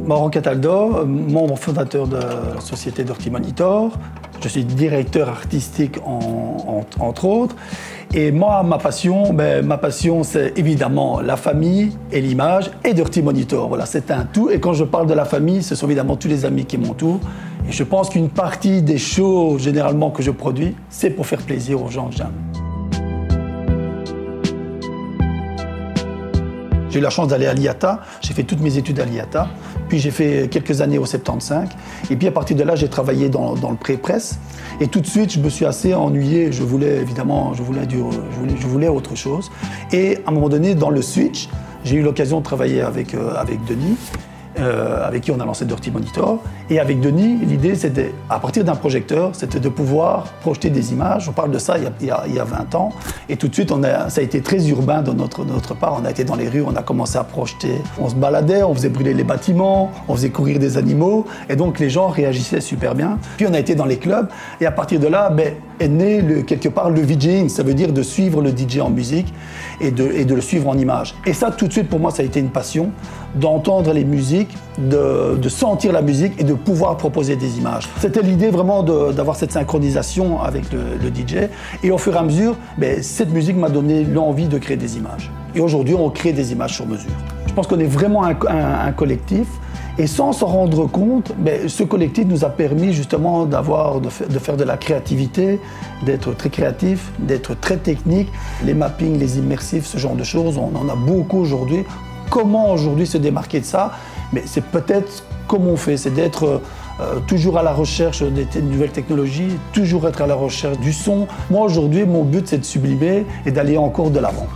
Mauro Cataldo, membre fondateur de la société Dirty Monitor. Je suis directeur artistique entre autres. Et moi, ma passion, c'est évidemment la famille et l'image et Dirty Monitor. Voilà, c'est un tout. Et quand je parle de la famille, ce sont évidemment tous les amis qui m'entourent. Et je pense qu'une partie des shows, généralement, que je produis, c'est pour faire plaisir aux gens que j'aime. J'ai eu la chance d'aller à l'IATA, j'ai fait toutes mes études à l'IATA, puis j'ai fait quelques années au 75, et puis à partir de là, j'ai travaillé dans le pré-presse, et tout de suite, je me suis assez ennuyé, je voulais autre chose, et à un moment donné, dans le switch, j'ai eu l'occasion de travailler avec Denis, avec qui on a lancé Dirty Monitor. Et avec Denis, l'idée, c'était, à partir d'un projecteur, c'était de pouvoir projeter des images. On parle de ça il y a 20 ans. Et tout de suite, ça a été très urbain de notre part. On a été dans les rues, on a commencé à projeter. On se baladait, on faisait brûler les bâtiments, on faisait courir des animaux. Et donc, les gens réagissaient super bien. Puis, on a été dans les clubs. Et à partir de là, est né quelque part le VJing. Ça veut dire de suivre le DJ en musique et de le suivre en images. Et ça, tout de suite, pour moi, ça a été une passion d'entendre les musiques, de sentir la musique et de pouvoir proposer des images. C'était l'idée vraiment d'avoir cette synchronisation avec le DJ. Et au fur et à mesure, cette musique m'a donné l'envie de créer des images. Et aujourd'hui, on crée des images sur mesure. Je pense qu'on est vraiment un collectif. Et sans s'en rendre compte, ce collectif nous a permis justement de faire de la créativité, d'être très créatif, d'être très technique. Les mappings, les immersifs, ce genre de choses, on en a beaucoup aujourd'hui. Comment aujourd'hui se démarquer de ça? Mais c'est peut-être comment on fait, c'est d'être toujours à la recherche des nouvelles technologies, toujours être à la recherche du son. Moi aujourd'hui, mon but c'est de sublimer et d'aller encore de l'avant.